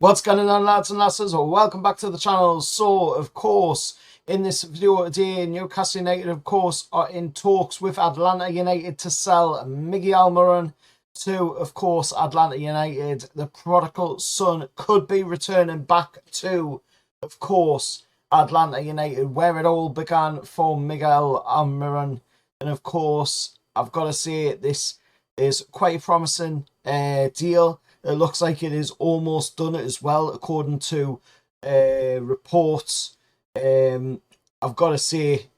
What's going on, lads and lasses? Welcome back to the channel. So, of course, in this video today, Newcastle United, of course, are in talks with Atlanta United to sell Miguel Almiron to, of course, Atlanta United. The prodigal son could be returning back to, of course, Atlanta United, where it all began for Miguel Almiron. And, of course, I've got to say, this is quite a promising deal. It looks like it is almost done as well, according to reports. I've got to say,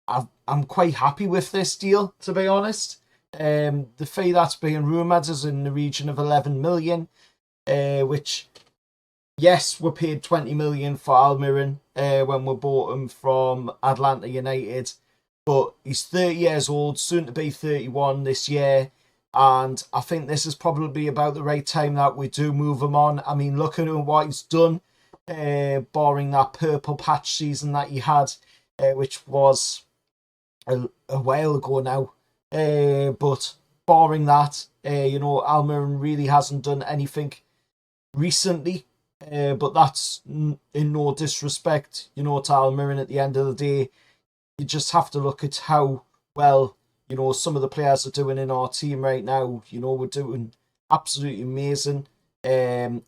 I'm quite happy with this deal, to be honest. The fee that's being rumoured is in the region of 11 million, which, yes, we paid 20 million for Almiron when we bought him from Atlanta United. But he's 30 years old, soon to be 31 this year. And I think this is probably about the right time that we do move him on. I mean, looking at what he's done, barring that purple patch season that he had, which was a while ago now. But barring that, Almiron really hasn't done anything recently. But that's in no disrespect, to Almiron. At the end of the day, you just have to look at how well some of the players are doing in our team right now. We're doing absolutely amazing. And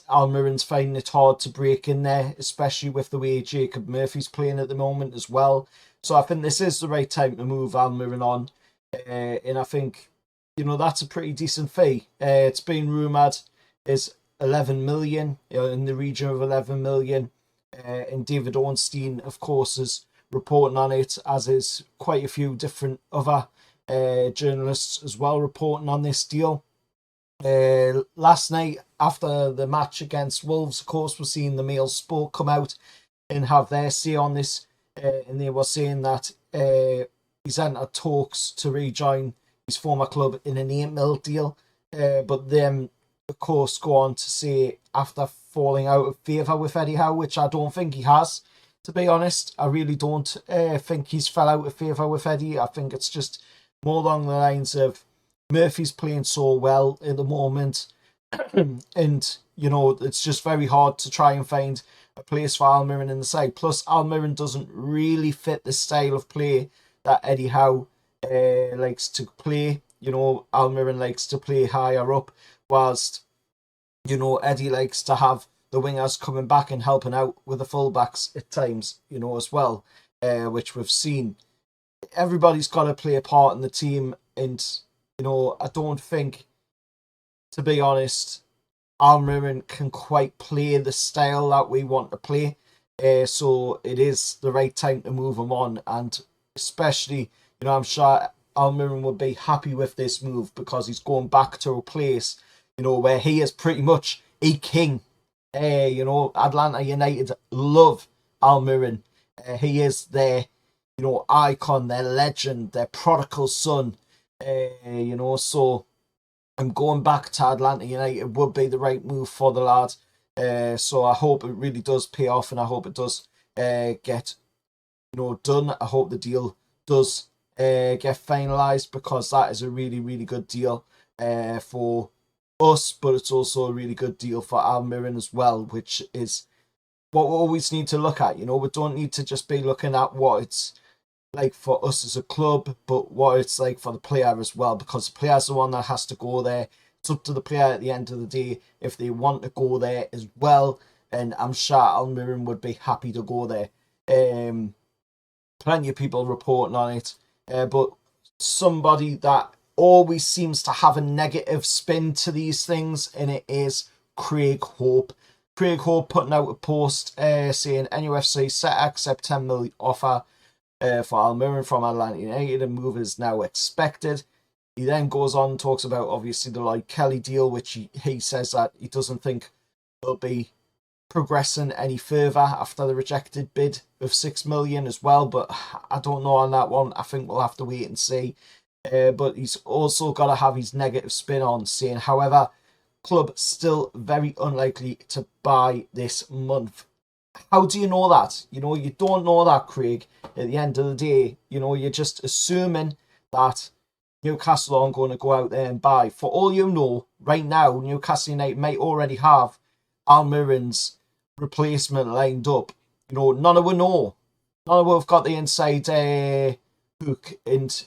Almiron's finding it hard to break in there, especially with the way Jacob Murphy's playing at the moment as well. So I think this is the right time to move Almiron on. And I think, that's a pretty decent fee. It's been rumoured is 11 million, in the region of 11 million. And David Ornstein, of course, is reporting on it, as is quite a few different other journalists as well reporting on this deal. Last night, after the match against Wolves, of course, we're seeing the Mail Sport come out and have their say on this, and they were saying that he's entered talks to rejoin his former club in an 8 mil deal, but then, of course, go on to say after falling out of favour with Eddie Howe, which I don't think he has. To be honest, I really don't think he's fell out of favour with Eddie. I think it's just more along the lines of Murphy's playing so well at the moment. And, it's just very hard to try and find a place for Almiron in the side. Plus, Almiron doesn't really fit the style of play that Eddie Howe likes to play. Almiron likes to play higher up, whilst, Eddie likes to have the wingers coming back and helping out with the fullbacks at times, as well, which we've seen. Everybody's got to play a part in the team, and, I don't think, to be honest, Almiron can quite play the style that we want to play. So it is the right time to move him on, and especially, I'm sure Almiron will be happy with this move because he's going back to a place, where he is pretty much a king. Atlanta United love Almiron. He is their, icon, their legend, their prodigal son. So I'm going back to Atlanta United would be the right move for the lad. So I hope it really does pay off, and I hope it does get, done. I hope the deal does get finalised, because that is a really, really good deal for us, but it's also a really good deal for Almiron as well, which is what we always need to look at. We don't need to just be looking at what it's like for us as a club, but what it's like for the player as well, because the player's the one that has to go there. It's up to the player at the end of the day if they want to go there as well, and I'm sure Almiron would be happy to go there. Plenty of people reporting on it, but somebody that always seems to have a negative spin to these things, and it is Craig Hope. Craig Hope putting out a post saying NUFC set to accept 10 million offer for Almiron from Atlanta United, and move is now expected. He then goes on and talks about, obviously, the Lloyd Kelly deal, which he says that he doesn't think will be progressing any further after the rejected bid of 6 million as well, but I don't know on that one. I think we'll have to wait and see. But he's also got to have his negative spin on, saying, however, club still very unlikely to buy this month. How do you know that? You don't know that, Craig. At the end of the day, you're just assuming that Newcastle aren't going to go out there and buy. For all you know, right now, Newcastle United might already have Almiron's replacement lined up. You know, none of us know. None of us have got the inside hook. And,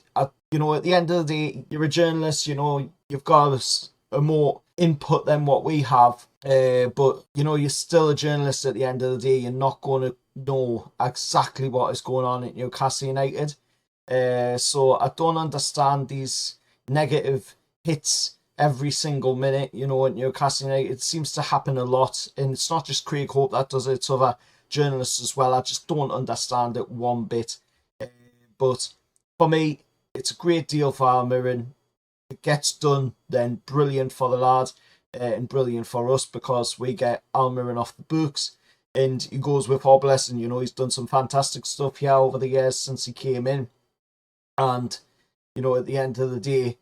you know, at the end of the day, you're a journalist, you know, you've got a more input than what we have. But, you know, you're still a journalist at the end of the day. You're not going to know exactly what is going on at Newcastle United. So I don't understand these negative hits every single minute, you know, at Newcastle United. It seems to happen a lot, and it's not just Craig Hope that does it, it's other journalists as well. I just don't understand it one bit. But for me, it's a great deal for Almiron. If it gets done, then brilliant for the lad, and brilliant for us, because we get Almiron off the books. And he goes with our blessing. You know, he's done some fantastic stuff here over the years since he came in. And, you know, at the end of the day,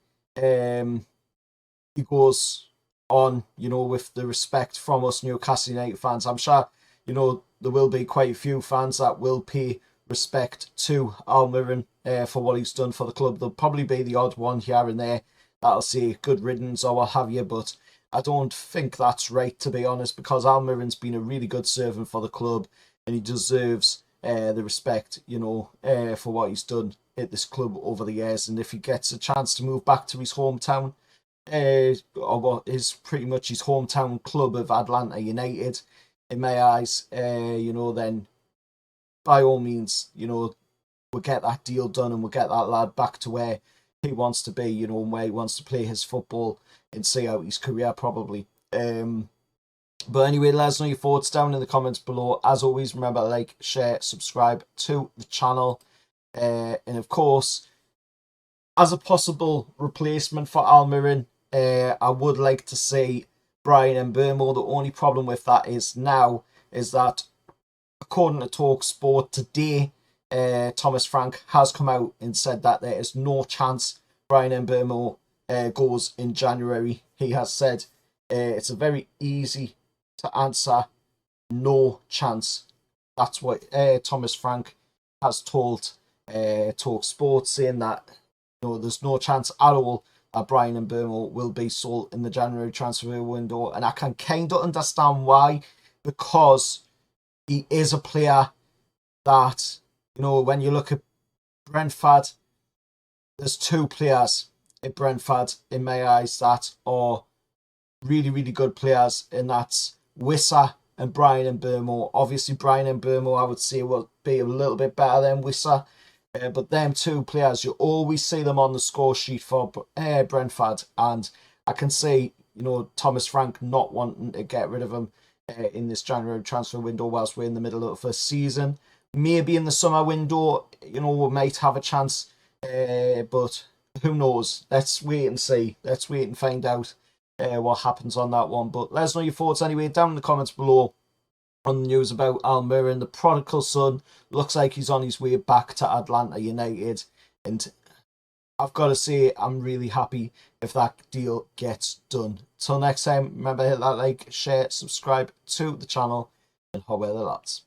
he goes on, you know, with the respect from us Newcastle United fans. I'm sure, you know, there will be quite a few fans that will pay respect to Almiron for what he's done for the club. There'll probably be the odd one here and there that'll say good riddance or what have you, but I don't think that's right, to be honest, because Almiron's been a really good servant for the club, and he deserves the respect, you know, for what he's done at this club over the years. And if he gets a chance to move back to his hometown, or what is pretty much his hometown club of Atlanta United, in my eyes, you know, then by all means, you know, we'll get that deal done and we'll get that lad back to where he wants to be, you know, and where he wants to play his football and see out his career, probably. But anyway, let us know your thoughts down in the comments below. As always, remember to like, share, subscribe to the channel. And of course, as a possible replacement for Almiron, I would like to see Bryan Mbeumo. The only problem with that is that according to TalkSport today, Thomas Frank has come out and said that there is no chance Bryan Mbeumo goes in January. He has said it's a very easy to answer, no chance. That's what Thomas Frank has told TalkSport, saying that, you know, there's no chance at all that Bryan Mbeumo will be sold in the January transfer window. And I can kind of understand why, because he is a player that, you know, when you look at Brentford, there's two players at Brentford, in my eyes, that are really, really good players, and that's Wissa and Bryan Mbeumo. Obviously, Bryan Mbeumo, I would say, will be a little bit better than Wissa. But them two players, you always see them on the score sheet for Brentford. And I can see, you know, Thomas Frank not wanting to get rid of him in this January transfer window whilst we're in the middle of the season. Maybe in the summer window, you know, we might have a chance. But who knows? Let's wait and see. Let's wait and find out what happens on that one. But let us know your thoughts anyway down in the comments below on the news about Almiron. The prodigal son looks like he's on his way back to Atlanta United, and I've got to say, I'm really happy if that deal gets done. Till next time, remember, hit that like, share, subscribe to the channel, and how well the lads.